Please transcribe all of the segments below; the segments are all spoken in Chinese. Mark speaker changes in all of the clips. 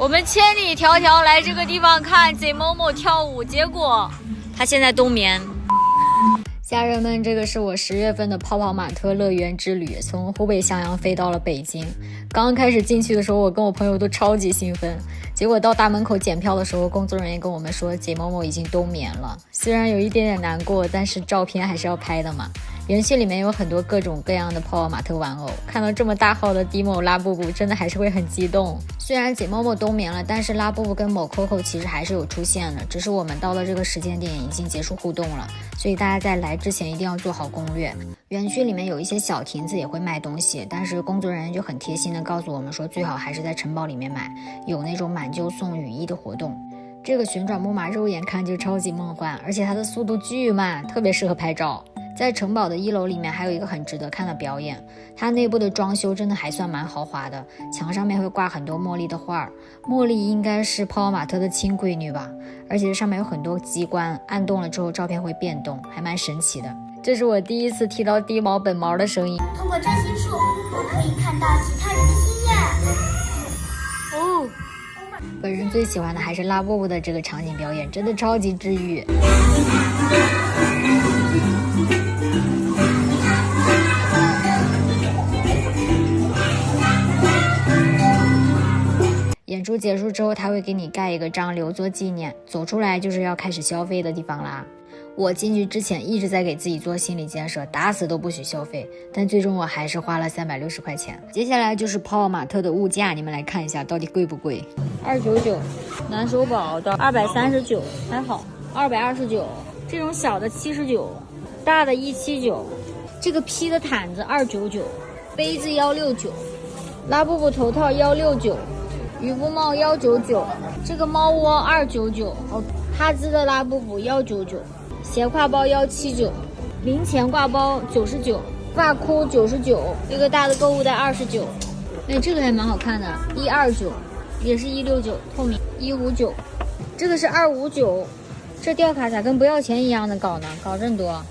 Speaker 1: 我们千里迢迢来这个地方看 ZMOMO 跳舞，结果他现在冬眠。家人们，这个是我10月份的泡泡玛特乐园之旅，从湖北襄阳飞到了北京。刚开始进去的时候，我跟我朋友都超级兴奋，结果到大门口检票的时候，工作人员跟我们说 ZMOMO 已经冬眠了。虽然有一点点难过，但是照片还是要拍的嘛。园区里面有很多各种各样的泡泡玛特玩偶，看到这么大号的 Dimo 拉布布，真的还是会很激动。虽然 ZMOMO 冬眠了，但是拉布布跟某 Coco 其实还是有出现的，只是我们到了这个时间点已经结束互动了，所以大家在来之前一定要做好攻略。园区里面有一些小亭子也会卖东西，但是工作人员就很贴心的告诉我们说，最好还是在城堡里面买，有那种满就送雨衣的活动。这个旋转木马肉眼看就超级梦幻，而且它的速度巨慢，特别适合拍照。在城堡的1楼里面还有一个很值得看的表演，它内部的装修真的还算蛮豪华的，墙上面会挂很多茉莉的画，茉莉应该是泡泡玛特的亲闺女吧，而且上面有很多机关，按动了之后照片会变动，还蛮神奇的。这是我第一次听到低毛本毛的声音。
Speaker 2: 通过占星术，我可以看到其他人的心愿。
Speaker 1: 哦，本人最喜欢的还是拉布布的这个场景表演，真的超级治愈。演出结束之后，他会给你盖一个章留作纪念，走出来就是要开始消费的地方啦。我进去之前一直在给自己做心理建设，打死都不许消费，但最终我还是花了360块钱。接下来就是泡泡玛特的物价，你们来看一下到底贵不贵。299，男手宝的239，还好。229，这种小的79，大的179，这个披的毯子299，杯子169，拉布布头套169。渔夫帽199，这个猫窝299，哈兹的拉布布199，斜挎包179，零钱挂包99，发箍99，这个大的购物袋29。哎，这个还蛮好看的，129，也是169，透明159，这个是259，这吊卡咋跟不要钱一样的搞呢？搞这么多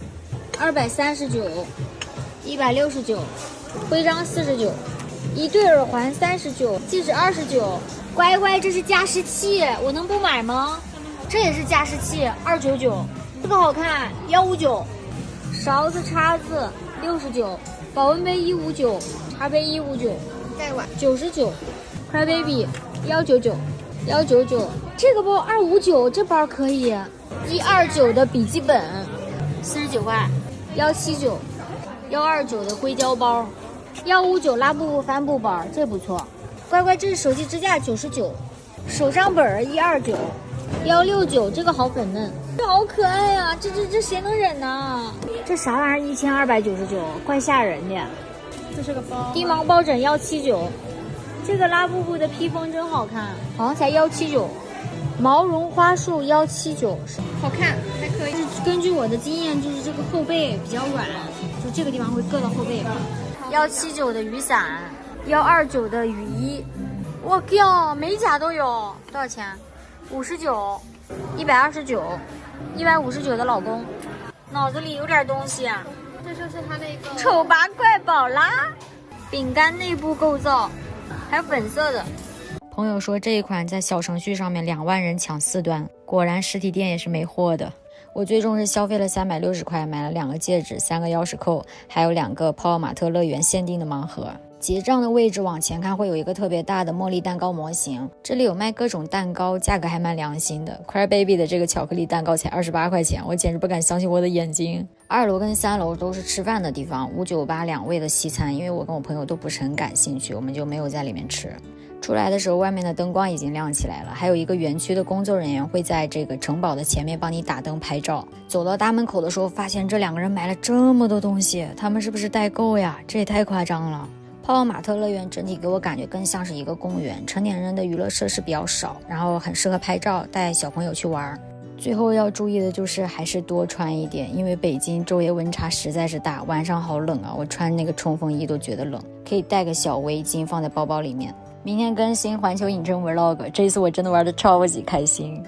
Speaker 1: ，239，169，徽章49。一对耳环39，戒指29，乖乖，这是加湿器，我能不买吗？这也是加湿器，299，这个好看，159，勺子叉子69，保温杯159，茶杯159，
Speaker 2: 盖碗
Speaker 1: 99，快 baby 199，这个包259，这包可以，129的笔记本49块，179，129的硅胶包。159拉布布帆布包，这不错。乖乖，这是手机支架99，手账本169，169，这个好粉嫩，这好可爱呀、这谁能忍呢？这啥玩意儿1299，怪吓人的。
Speaker 2: 这是个包，
Speaker 1: 低毛抱枕179，这个拉布布的披风真好看，好像才179。毛绒花束179，
Speaker 2: 好看，还可以。
Speaker 1: 根据我的经验，就是这个后背比较软，就这个地方会硌到后背。179的雨伞，129的雨衣，我靠，每家都有，多少钱？59，129，159的老公，脑子里有点东西啊。
Speaker 2: 这就是他那个
Speaker 1: 丑八怪宝啦，饼干内部构造，还有粉色的。朋友说这一款在小程序上面2万人抢4端，果然实体店也是没货的。我最终是消费了360块，买了2个戒指、3个钥匙扣，还有2个泡泡玛特乐园限定的盲盒。结账的位置往前看会有一个特别大的茉莉蛋糕模型，这里有卖各种蛋糕，价格还蛮良心的。Cry Baby 的这个巧克力蛋糕才28块钱，我简直不敢相信我的眼睛。2楼跟3楼都是吃饭的地方，598 2位的西餐，因为我跟我朋友都不是很感兴趣，我们就没有在里面吃。出来的时候外面的灯光已经亮起来了，还有一个园区的工作人员会在这个城堡的前面帮你打灯拍照。走到大门口的时候发现这2个人买了这么多东西，他们是不是代购呀？这也太夸张了。泡泡玛特乐园整体给我感觉更像是一个公园，成年人的娱乐设施比较少，然后很适合拍照带小朋友去玩。最后要注意的就是还是多穿一点，因为北京昼夜温差实在是大，晚上好冷啊，我穿那个冲锋衣都觉得冷。可以带个小围巾放在包包里面。明天更新环球影城 vlog， 这一次我真的玩的超级开心。